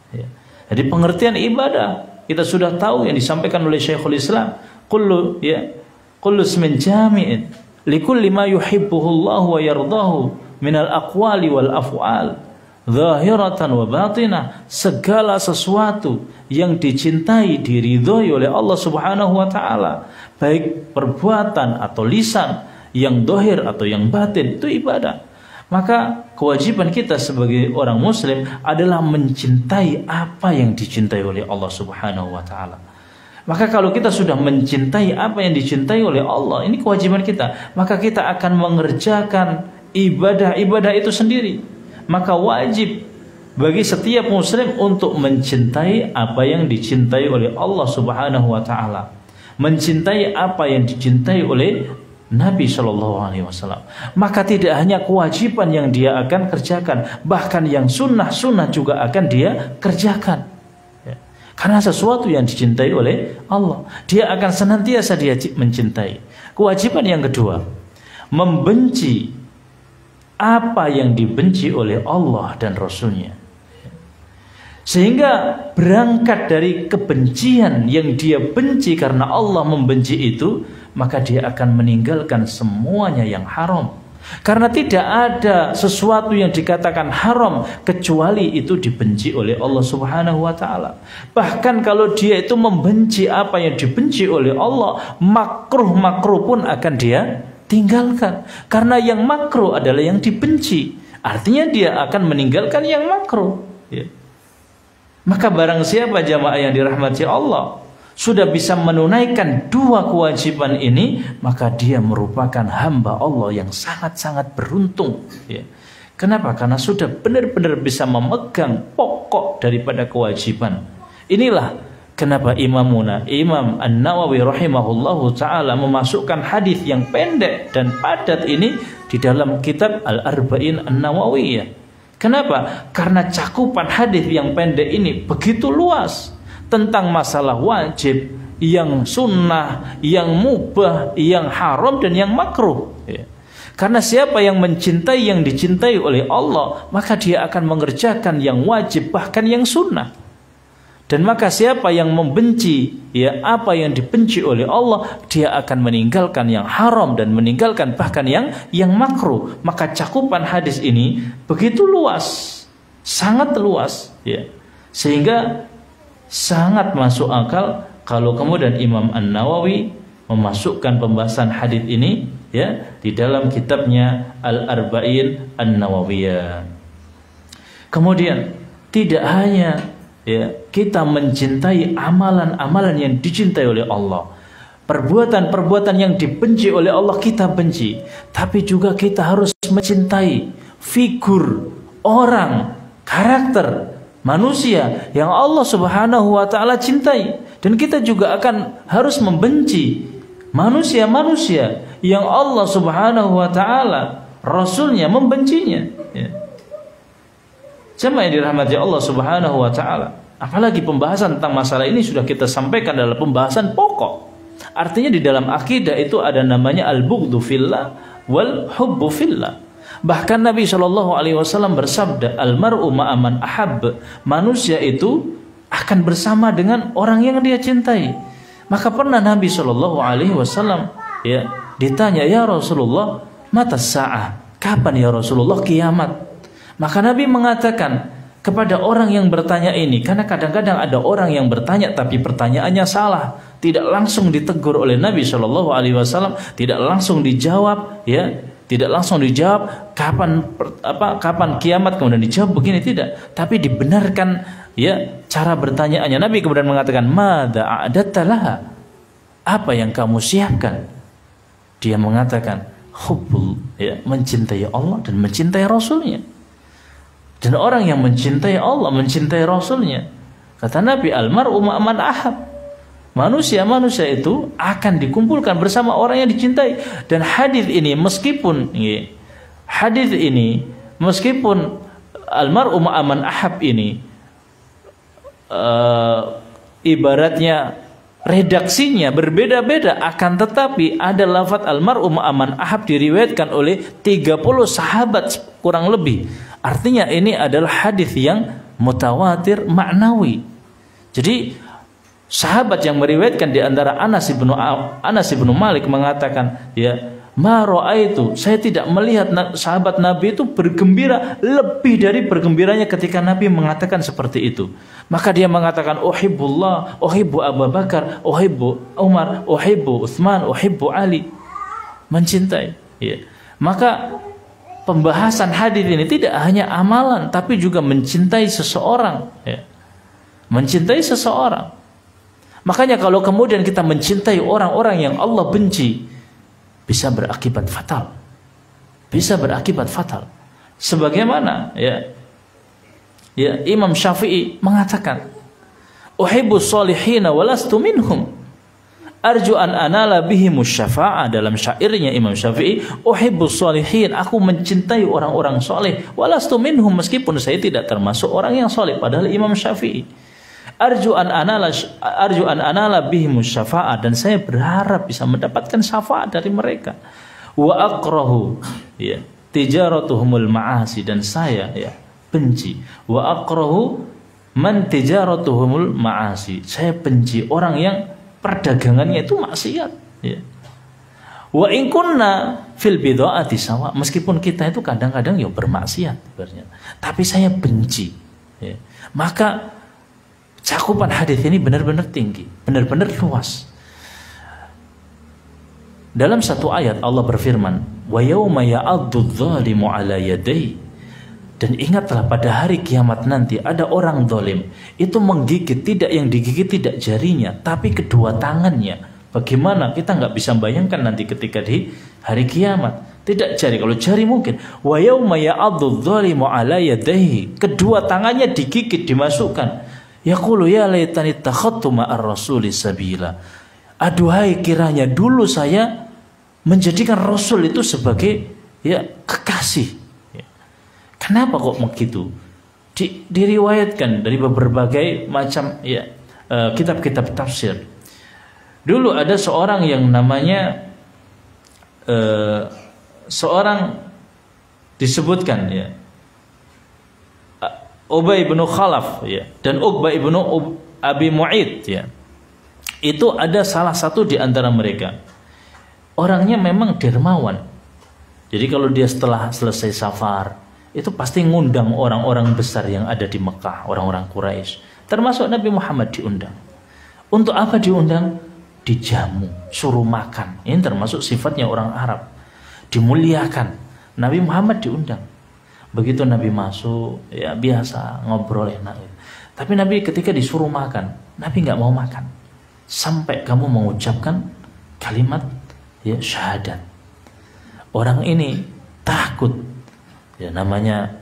Jadi pengertian ibadah kita sudah tahu yang disampaikan oleh Syekhul Islam, kullu ismin jami'in likulli ma yuhibbuhu Allah wa yardahu minal aqwali wal af'al. zahiratan wa batinah, segala sesuatu yang dicintai diridhoi oleh Allah Subhanahu wa taala, baik perbuatan atau lisan, yang zahir atau yang batin, itu ibadah. Maka kewajiban kita sebagai orang muslim adalah mencintai apa yang dicintai oleh Allah Subhanahu wa taala. Maka kalau kita sudah mencintai apa yang dicintai oleh Allah, ini kewajiban kita, maka kita akan mengerjakan ibadah-ibadah itu sendiri. Maka wajib bagi setiap muslim untuk mencintai apa yang dicintai oleh Allah Subhanahu wa taala, mencintai apa yang dicintai oleh Nabi Shallallahu Alaihi Wasallam. Maka tidak hanya kewajiban yang dia akan kerjakan, bahkan yang sunnah-sunnah juga akan dia kerjakan. Ya. Karena sesuatu yang dicintai oleh Allah, dia akan senantiasa dia mencintai. Kewajiban yang kedua, membenci apa yang dibenci oleh Allah dan Rasulnya. Sehingga berangkat dari kebencian yang dia benci karena Allah membenci itu, maka dia akan meninggalkan semuanya yang haram. Karena tidak ada sesuatu yang dikatakan haram kecuali itu dibenci oleh Allah Subhanahu wa taala. Bahkan kalau dia itu membenci apa yang dibenci oleh Allah, makruh-makruh pun akan dia tinggalkan. Karena yang makruh adalah yang dibenci. Artinya dia akan meninggalkan yang makruh. Ya. Maka barang siapa jamaah yang dirahmati Allah sudah bisa menunaikan dua kewajiban ini, maka dia merupakan hamba Allah yang sangat-sangat beruntung. Ya. Kenapa? Karena sudah benar-benar bisa memegang pokok daripada kewajiban. Inilah kenapa Imam An-Nawawi rahimahullahu ta'ala memasukkan hadis yang pendek dan padat ini di dalam kitab Al-Arba'in An-Nawawiyah. Kenapa? Karena cakupan hadis yang pendek ini begitu luas tentang masalah wajib, yang sunnah, yang mubah, yang haram, dan yang makruh. Ya. Karena siapa yang mencintai yang dicintai oleh Allah, maka dia akan mengerjakan yang wajib, bahkan yang sunnah. Dan maka siapa yang membenci ya apa yang dibenci oleh Allah, dia akan meninggalkan yang haram dan meninggalkan bahkan yang makruh. Maka cakupan hadis ini begitu luas, sangat luas ya. Sehingga sangat masuk akal kalau kemudian Imam An-Nawawi memasukkan pembahasan hadis ini ya di dalam kitabnya Al-Arba'in An-Nawawiyah. Kemudian tidak hanya ya, kita mencintai amalan-amalan yang dicintai oleh Allah, perbuatan-perbuatan yang dibenci oleh Allah kita benci, tapi juga kita harus mencintai figur, orang, karakter manusia yang Allah Subhanahu wa taala cintai, dan kita juga akan harus membenci manusia-manusia yang Allah Subhanahu wa taala, Rasulnya membencinya ya. Jemaah yang dirahmati Allah Subhanahu wa taala, apalagi pembahasan tentang masalah ini sudah kita sampaikan dalam pembahasan pokok. Artinya di dalam akidah itu ada namanya al-bughdhu fillah wal hubbu fillah. Bahkan Nabi Shallallahu alaihi wasallam bersabda, al-mar'u ma'aman ahab, manusia itu akan bersama dengan orang yang dia cintai. Maka pernah Nabi Shallallahu alaihi wasallam ya ditanya, ya Rasulullah, mata sa'ah, kapan ya Rasulullah kiamat? Maka Nabi mengatakan kepada orang yang bertanya ini, karena kadang-kadang ada orang yang bertanya tapi pertanyaannya salah, tidak langsung ditegur oleh Nabi Shallallahu Alaihi Wasallam, tidak langsung dijawab, ya, tidak langsung dijawab kapan kiamat, kemudian dijawab begini, tidak, tapi dibenarkan ya cara bertanyaannya. Nabi kemudian mengatakan, madza a'adatta laha, apa yang kamu siapkan? Dia mengatakan hubbul, ya, mencintai Allah dan mencintai Rasulnya. Dan orang yang mencintai Allah, mencintai Rasulnya, kata Nabi, almar'u ma'aman ahab, manusia-manusia itu akan dikumpulkan bersama orang yang dicintai. Dan hadis ini meskipun almar'u ma'aman ahab ini ibaratnya redaksinya berbeda-beda, akan tetapi ada lafaz almar'u ma'aman ahab diriwayatkan oleh 30 sahabat kurang lebih. Artinya ini adalah hadis yang mutawatir maknawi. Jadi sahabat yang meriwayatkan di antara Anas ibnu Malik mengatakan, ya, Ma ra'aitu, saya tidak melihat sahabat Nabi itu bergembira lebih dari bergembiranya ketika Nabi mengatakan seperti itu. Maka dia mengatakan uhibbullah, uhibbu Abu Bakar, uhibbu Umar, uhibbu Utsman, uhibbu Ali. Mencintai, ya. Maka pembahasan hadis ini tidak hanya amalan tapi juga mencintai seseorang, ya. Mencintai seseorang. Makanya kalau kemudian kita mencintai orang-orang yang Allah benci, bisa berakibat fatal. Bisa berakibat fatal. Sebagaimana ya Imam Syafi'i mengatakan, "Uhibbus solihina walastu minhum. Arju an anala bihimus syafa'ah." Dalam syairnya Imam Syafi'i, "Uhibbus solihin," aku mencintai orang-orang soleh, walastu minhum, meskipun saya tidak termasuk orang yang soleh. Padahal Imam Syafi'i, arju an anala bihimus syafa'ah, dan saya berharap bisa mendapatkan syafaat dari mereka. Wa akrahu ya tijaratuhumul ma'asi, dan saya ya benci. Wa akrahu man tijaratuhumul ma'asi, saya benci orang yang perdagangannya itu maksiat, ya. Wa in kunna fil bid'ati sawa, meskipun kita itu kadang-kadang ya bermaksiat sebenarnya, tapi saya benci, ya. Maka cakupan hadis ini benar-benar tinggi, benar-benar luas. Dalam satu ayat Allah berfirman, "Wa yauma ya'addu dzalimu 'ala yadayhi," dan ingatlah pada hari kiamat nanti ada orang zalim itu menggigit, tidak yang digigit tidak jarinya tapi kedua tangannya. Bagaimana kita nggak bisa bayangkan nanti ketika di hari kiamat, tidak jari, kalau jari mungkin. Wa yauma ya'addu dzalimu 'ala yadayhi, kedua tangannya digigit, dimasukkan. Yaqulu ya laitani takhadtu ma'ar rasuli sabila, aduhai kiranya dulu saya menjadikan Rasul itu sebagai ya kekasih. Ya. Kenapa kok begitu? Diriwayatkan dari berbagai macam ya kitab-kitab tafsir. Dulu ada seorang yang namanya seorang disebutkan ya Ubay bin Khalaf ya, dan Uqbah bin Abi Mu'id ya. Itu ada salah satu di antara mereka. Orangnya memang dermawan. Jadi kalau dia setelah selesai safar, itu pasti ngundang orang-orang besar yang ada di Mekah, orang-orang Quraisy. Termasuk Nabi Muhammad diundang. Untuk apa diundang? Dijamu, suruh makan. Ini termasuk sifatnya orang Arab. Dimuliakan. Nabi Muhammad diundang. Begitu Nabi masuk, ya biasa ngobrol enak. Tapi Nabi ketika disuruh makan, Nabi nggak mau makan sampai kamu mengucapkan kalimat ya syahadat. Orang ini takut, ya namanya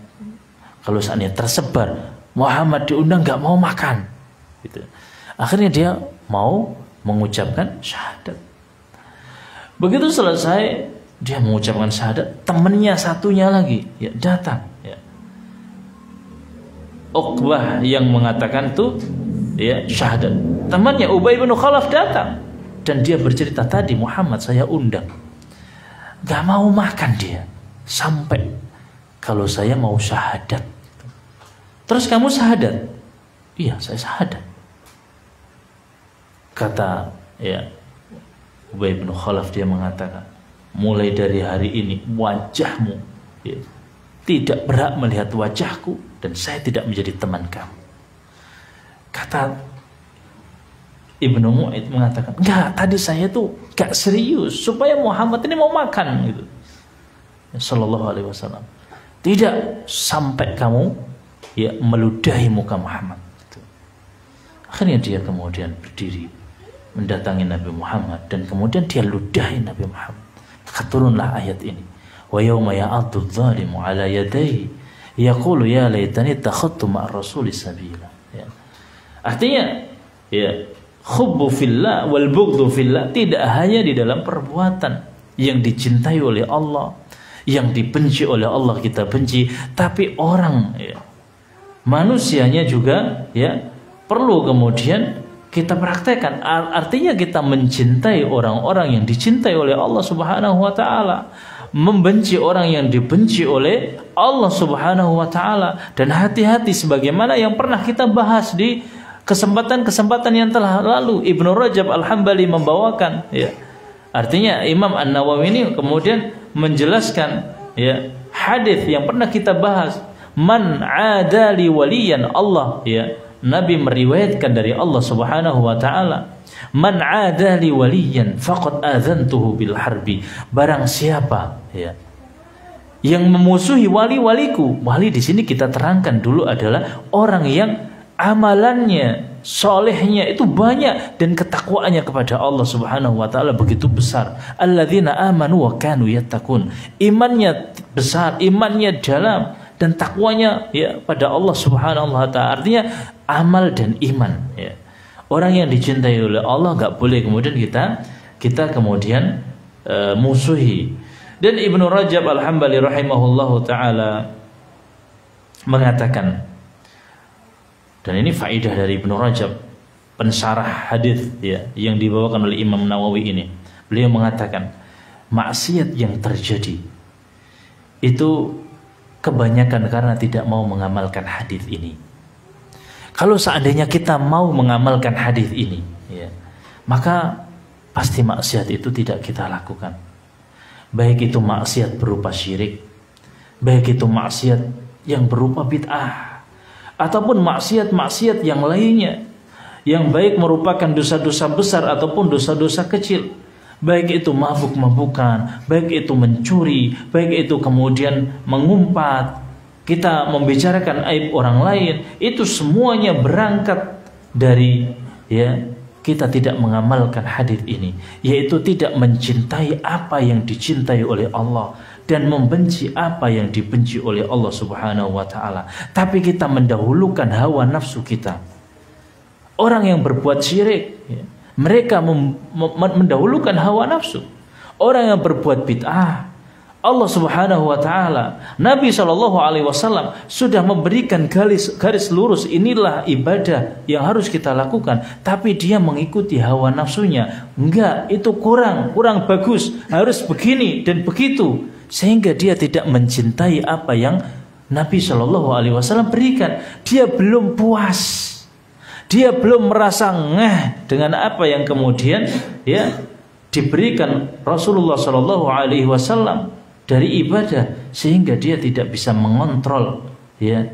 kalau seandainya tersebar Muhammad diundang nggak mau makan, gitu. Akhirnya dia mau mengucapkan syahadat. Begitu selesai dia mengucapkan syahadat, temannya satunya lagi ya datang ya. Uqbah yang mengatakan tuh ya syahadat, temannya Ubay bin Khalaf datang dan dia bercerita, tadi Muhammad saya undang, gak mau makan dia sampai kalau saya mau syahadat. Terus kamu syahadat? Iya saya syahadat. Kata ya Ubay bin Khalaf, dia mengatakan, mulai dari hari ini wajahmu ya, tidak berhak melihat wajahku dan saya tidak menjadi teman kamu. Kata Ibnu Mu'id mengatakan, enggak, tadi saya tuh gak serius supaya Muhammad ini mau makan gitu. Sallallahu alaihi wasallam. Tidak sampai kamu ya meludahi muka Muhammad gitu. Akhirnya dia kemudian berdiri mendatangi Nabi Muhammad dan kemudian dia ludahi Nabi Muhammad. Turunlah ayat ini. Wa yauma ya'addu dzalimu 'ala yadayhi yaqulu ya laitani takhadtu ma'ar rasuli sabila. Ya. Artinya ya hubbu fillah wal bughdhu fillah tidak hanya di dalam perbuatan yang dicintai oleh Allah, yang dibenci oleh Allah kita benci, tapi orang ya manusianya juga ya perlu kemudian kita praktekkan. Artinya kita mencintai orang-orang yang dicintai oleh Allah Subhanahu wa taala, membenci orang yang dibenci oleh Allah Subhanahu wa taala. Dan hati-hati sebagaimana yang pernah kita bahas di kesempatan-kesempatan yang telah lalu. Ibnu Rajab Al-Hambali membawakan ya Artinya Imam An-Nawawi ini kemudian menjelaskan ya hadis yang pernah kita bahas, man adali waliyan Allah, ya. Nabi meriwayatkan dari Allah Subhanahu wa taala, man adali waliyan faqad adzantuhu bil harbi. Barang siapa ya yang memusuhi wali-waliku. Wali di sini kita terangkan dulu adalah orang yang amalannya, solehnya itu banyak dan ketakwaannya kepada Allah Subhanahu wa taala begitu besar. Alladzina amanu wa kanu yattaqun. Imannya besar, imannya dalam dan takwanya ya pada Allah Subhanahu wa taala. Artinya amal dan iman ya. Orang yang dicintai oleh Allah enggak boleh kemudian kita kemudian musuhi. Dan Ibnu Rajab Al-Hambali rahimahullahu taala mengatakan, dan ini faidah dari Ibnu Rajab, pensyarah hadis ya yang dibawakan oleh Imam Nawawi ini. Beliau mengatakan, maksiat yang terjadi itu kebanyakan karena tidak mau mengamalkan hadis ini. Kalau seandainya kita mau mengamalkan hadis ini ya, maka pasti maksiat itu tidak kita lakukan. Baik itu maksiat berupa syirik, baik itu maksiat yang berupa bid'ah, ataupun maksiat-maksiat yang lainnya, yang baik merupakan dosa-dosa besar ataupun dosa-dosa kecil, baik itu mabuk-mabukan, baik itu mencuri, baik itu kemudian mengumpat, kita membicarakan aib orang lain, itu semuanya berangkat dari ya kita tidak mengamalkan hadis ini, yaitu tidak mencintai apa yang dicintai oleh Allah dan membenci apa yang dibenci oleh Allah Subhanahu wa taala. Tapi kita mendahulukan hawa nafsu kita. Orang yang berbuat syirik ya, mereka mendahulukan hawa nafsu. Orang yang berbuat bid'ah, Allah Subhanahu wa taala, Nabi SAW sudah memberikan garis lurus, inilah ibadah yang harus kita lakukan, tapi dia mengikuti hawa nafsunya. Enggak, itu kurang bagus, harus begini dan begitu, sehingga dia tidak mencintai apa yang Nabi SAW berikan. Dia belum puas, dia belum merasa ngeh dengan apa yang kemudian ya diberikan Rasulullah SAW dari ibadah, sehingga dia tidak bisa mengontrol ya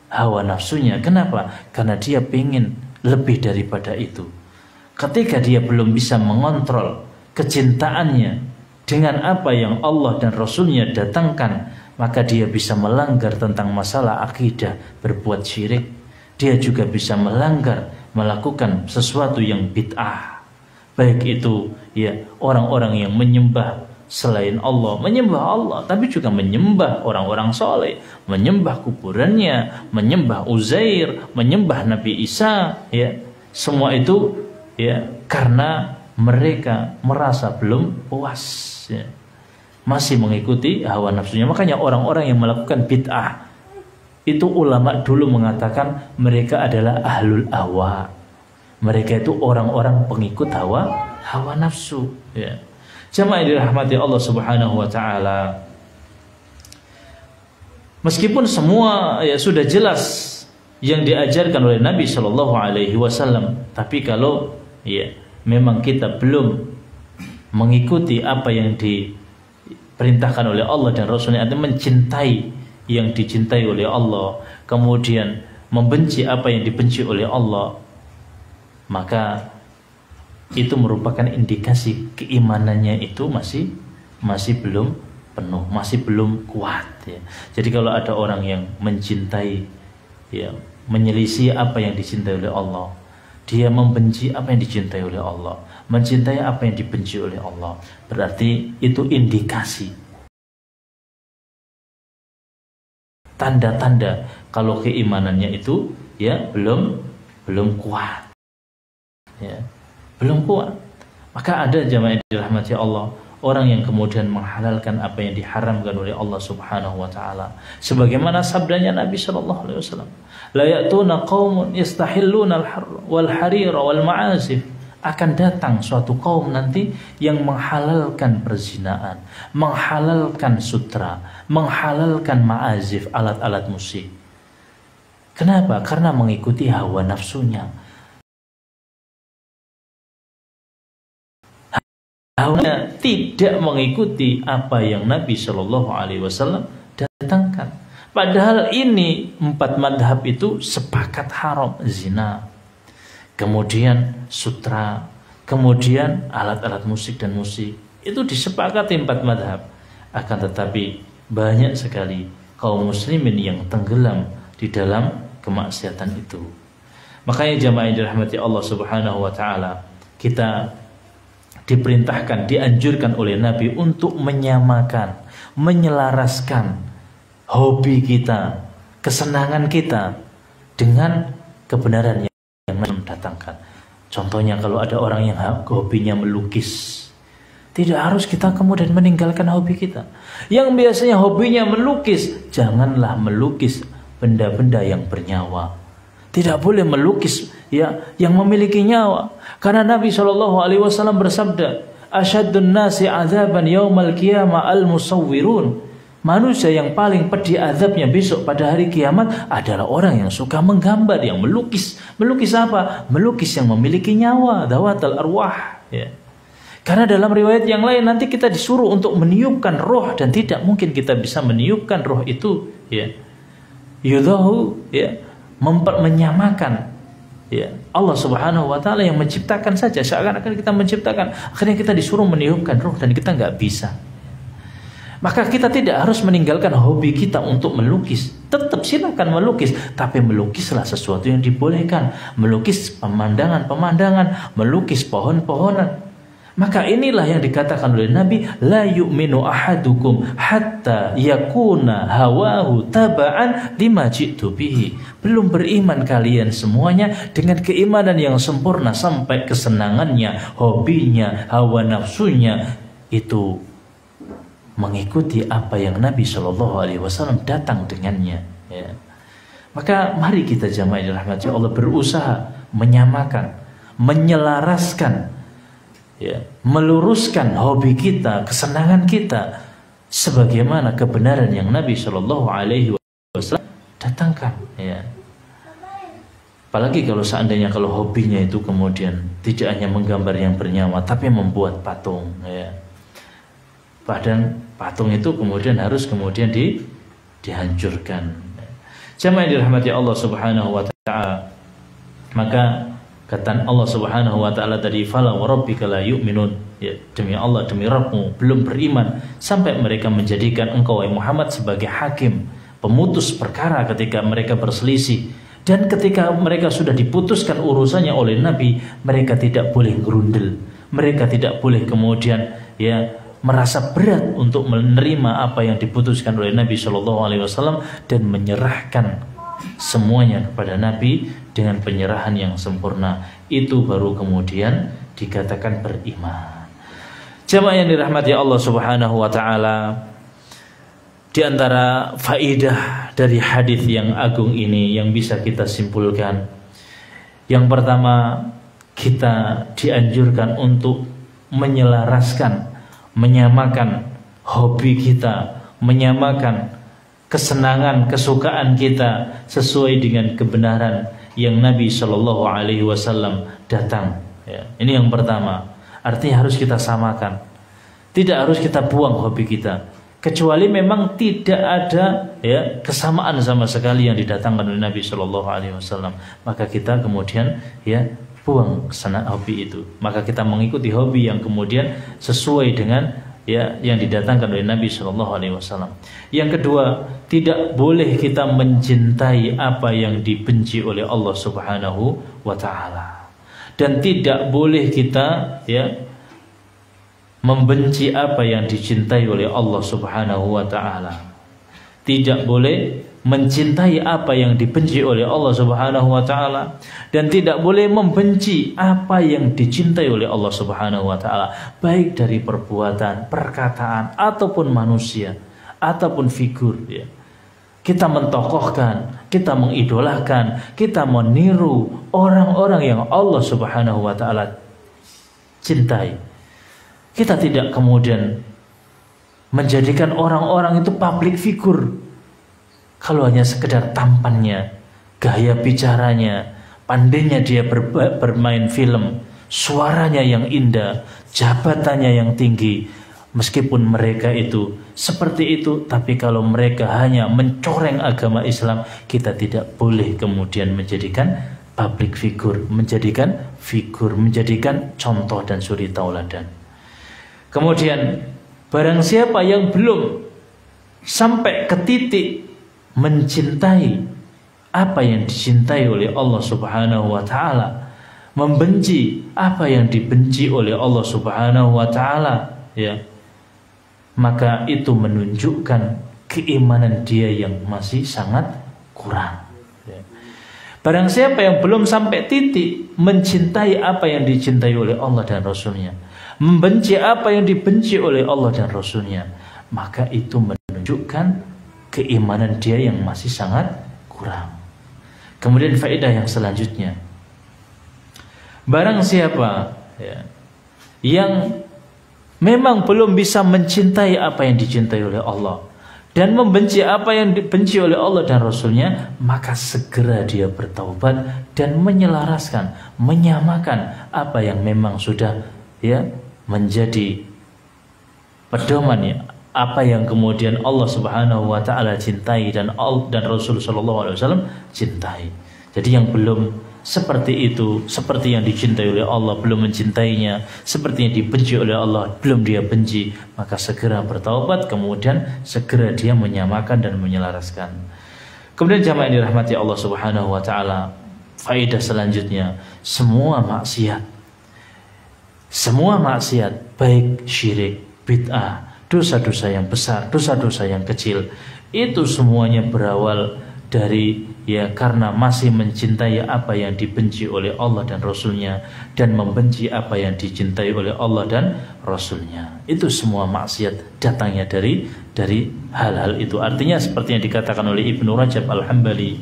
hawa nafsunya. Kenapa? Karena dia ingin lebih daripada itu. Ketika dia belum bisa mengontrol kecintaannya dengan apa yang Allah dan Rasulnya datangkan, maka dia bisa melanggar tentang masalah akidah, berbuat syirik. Dia juga bisa melanggar, melakukan sesuatu yang bid'ah, baik itu ya orang-orang yang menyembah selain Allah, menyembah Allah, tapi juga menyembah orang-orang soleh, menyembah kuburannya, menyembah Uzair, menyembah Nabi Isa, ya semua itu ya karena mereka merasa belum puas, ya. Masih mengikuti hawa nafsunya. Makanya orang-orang yang melakukan bid'ah itu ulama dulu mengatakan mereka adalah ahlul ahwa. Mereka itu orang-orang pengikut hawa nafsu, ya. Jamaah yang dirahmati Allah Subhanahu wa taala. Meskipun semua ya sudah jelas yang diajarkan oleh Nabi Shallallahu alaihi wasallam, tapi kalau ya memang kita belum mengikuti apa yang diperintahkan oleh Allah dan Rasulnya, artinya mencintai yang dicintai oleh Allah, kemudian membenci apa yang dibenci oleh Allah, maka itu merupakan indikasi keimanannya itu masih belum penuh, masih belum kuat, ya. Jadi kalau ada orang yang mencintai ya menyelisih apa yang dicintai oleh Allah, dia membenci apa yang dicintai oleh Allah, mencintai apa yang dibenci oleh Allah, berarti itu indikasi, tanda-tanda kalau keimanannya itu ya belum kuat, ya belum kuat. Maka ada jamaah yang dirahmati Allah, orang yang kemudian menghalalkan apa yang diharamkan oleh Allah Subhanahu wa taala, sebagaimana sabdanya Nabi sallallahu alaihi wasallam, la ya'tuna qaumun yastahilluna al-harr wal harira wal ma'azif. Akan datang suatu kaum nanti yang menghalalkan perzinaan, menghalalkan sutra, menghalalkan ma'azif, alat-alat musik. Kenapa? Karena mengikuti hawa nafsunya. tidak mengikuti apa yang Nabi Shallallahu Alaihi Wasallam datangkan. Padahal ini 4 madhab itu sepakat haram, zina, kemudian sutra, kemudian alat-alat musik dan musik, itu disepakati 4 madhab. Akan tetapi banyak sekali kaum muslimin yang tenggelam di dalam kemaksiatan itu. Makanya jamaah yang dirahmati Allah Subhanahu wa taala, kita diperintahkan, dianjurkan oleh Nabi untuk menyamakan, menyelaraskan hobi kita, kesenangan kita dengan kebenaran yang mendatangkan. Contohnya kalau ada orang yang hobinya melukis, tidak harus kita kemudian meninggalkan hobi kita. Yang biasanya hobinya melukis, janganlah melukis benda-benda yang bernyawa. Tidak boleh melukis ya yang memiliki nyawa. Karena Nabi SAW bersabda, "Asyaddun nasi azaban yaumal qiyamah al-musawwirun." Manusia yang paling pedih azabnya besok pada hari kiamat adalah orang yang suka menggambar, yang melukis. Melukis apa? Melukis yang memiliki nyawa, dawatul arwah ya. Karena dalam riwayat yang lain nanti kita disuruh untuk meniupkan roh, dan tidak mungkin kita bisa meniupkan roh itu ya. Yudahu ya, menyamakan ya. Allah Subhanahu wa taala yang menciptakan saja, seakan-akan kita menciptakan, akhirnya kita disuruh meniupkan roh dan kita nggak bisa. Maka kita tidak harus meninggalkan hobi kita untuk melukis. Tetap silakan melukis, tapi melukislah sesuatu yang dibolehkan. Melukis pemandangan-pemandangan, melukis pohon-pohonan. Maka inilah yang dikatakan oleh Nabi, la yu'minu ahadukum hatta yakuna hawahu taba'an lima ji'tu bihi. Belum beriman kalian semuanya dengan keimanan yang sempurna sampai kesenangannya, hobinya, hawa nafsunya itu mengikuti apa yang Nabi Shallallahu Alaihi Wasallam datang dengannya ya. Maka mari kita jamaah yang dirahmati Allah berusaha menyamakan, menyelaraskan ya, meluruskan hobi kita, kesenangan kita sebagaimana kebenaran yang Nabi Shallallahu Alaihi Wasallam datangkan ya. Apalagi kalau seandainya kalau hobinya itu kemudian tidak hanya menggambar yang bernyawa, tapi membuat patung ya. Padahal patung itu kemudian harus dihancurkan. Jamaah yang dirahmati Allah Subhanahu wa taala. Maka kata Allah Subhanahu wa taala tadi, fala wa rabbika la yu'minun. Ya, demi Allah, demi Rabbmu belum beriman sampai mereka menjadikan engkau wahai Muhammad sebagai hakim, pemutus perkara ketika mereka berselisih. Dan ketika mereka sudah diputuskan urusannya oleh Nabi, mereka tidak boleh gerundel. Mereka tidak boleh kemudian ya merasa berat untuk menerima apa yang diputuskan oleh Nabi Shallallahu Alaihi Wasallam dan menyerahkan semuanya kepada Nabi dengan penyerahan yang sempurna. Itu baru kemudian dikatakan beriman. Jamaah yang dirahmati Allah Subhanahu Wa Taala, di antara faidah dari hadis yang agung ini yang bisa kita simpulkan, yang pertama, kita dianjurkan untuk menyelaraskan, menyamakan hobi kita, menyamakan kesenangan, kesukaan kita sesuai dengan kebenaran yang Nabi Shallallahu Alaihi Wasallam datang. Ya, ini yang pertama. Artinya harus kita samakan. Tidak harus kita buang hobi kita, kecuali memang tidak ada ya kesamaan sama sekali yang didatangkan oleh Nabi Shallallahu Alaihi Wasallam. Maka kita kemudian ya buang hobi itu. Maka kita mengikuti hobi yang kemudian sesuai dengan ya yang didatangkan oleh Nabi Shallallahu Alaihi Wasallam. Yang kedua, tidak boleh kita mencintai apa yang dibenci oleh Allah Subhanahu wa Ta'ala, dan tidak boleh kita ya membenci apa yang dicintai oleh Allah Subhanahu wa Ta'ala. Tidak boleh mencintai apa yang dibenci oleh Allah Subhanahu wa Ta'ala, dan tidak boleh membenci apa yang dicintai oleh Allah Subhanahu wa Ta'ala, baik dari perbuatan, perkataan, ataupun manusia, ataupun figur ya. Kita mentokohkan, kita mengidolakan, kita meniru orang-orang yang Allah Subhanahu wa Ta'ala cintai. Kita tidak kemudian menjadikan orang-orang itu public figure. Kalau hanya sekedar tampannya, gaya bicaranya, pandainya dia bermain film, suaranya yang indah, jabatannya yang tinggi. Meskipun mereka itu seperti itu, tapi kalau mereka hanya mencoreng agama Islam, kita tidak boleh kemudian menjadikan public figure, menjadikan contoh dan suri tauladan. Kemudian barang siapa yang belum sampai ke titik mencintai apa yang dicintai oleh Allah Subhanahu wa taala, membenci apa yang dibenci oleh Allah Subhanahu wa taala, ya, maka itu menunjukkan keimanan dia yang masih sangat kurang. Barang siapa yang belum sampai titik mencintai apa yang dicintai oleh Allah dan Rasulnya, membenci apa yang dibenci oleh Allah dan Rasulnya, maka itu menunjukkan keimanan dia yang masih sangat kurang. Kemudian faedah yang selanjutnya, barang siapa, ya, yang memang belum bisa mencintai apa yang dicintai oleh Allah dan membenci apa yang dibenci oleh Allah dan Rasulnya, maka segera dia bertaubat dan menyelaraskan, menyamakan apa yang memang sudah, ya, menjadi pedoman, ya, apa yang kemudian Allah Subhanahu wa taala cintai dan Rasul sallallahu alaihi wasallam cintai. Jadi yang belum seperti itu, seperti yang dicintai oleh Allah belum mencintainya, seperti yang dibenci oleh Allah belum dia benci, maka segera bertaubat, kemudian segera dia menyamakan dan menyelaraskan. Kemudian jamaah yang dirahmati Allah Subhanahu wa taala, faedah selanjutnya, semua maksiat baik syirik, bid'ah, dosa-dosa yang besar, dosa-dosa yang kecil, itu semuanya berawal dari, ya, karena masih mencintai apa yang dibenci oleh Allah dan Rasulnya dan membenci apa yang dicintai oleh Allah dan Rasulnya. Itu semua maksiat datangnya dari hal-hal itu. Artinya seperti yang dikatakan oleh Ibnu Rajab Al-Hambali,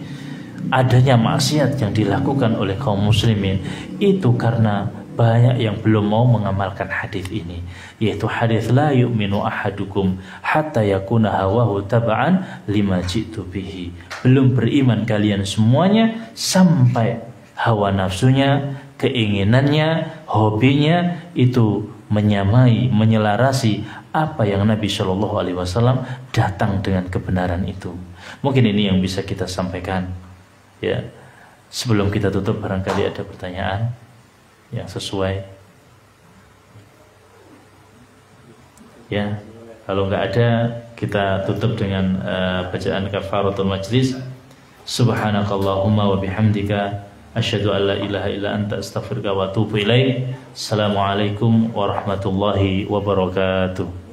adanya maksiat yang dilakukan oleh kaum muslimin itu karena banyak yang belum mau mengamalkan hadis ini, yaitu hadis la yu'minu ahadukum hatta yakuna hawahu taba'an lima ji'tu bihi. Belum beriman kalian semuanya sampai hawa nafsunya, keinginannya, hobinya itu menyamai, menyelarasi apa yang Nabi Shallallahu alaihi wasallam datang dengan kebenaran itu. Mungkin ini yang bisa kita sampaikan, ya. Sebelum kita tutup, barangkali ada pertanyaan yang sesuai, ya. Kalau nggak ada, kita tutup dengan bacaan kafaratul majlis. Subhanakallahumma wa bihamdika asyhadu an la ilaha illa anta astaghfiruka wa atubu ilaik. Assalamualaikum warahmatullahi wabarakatuh.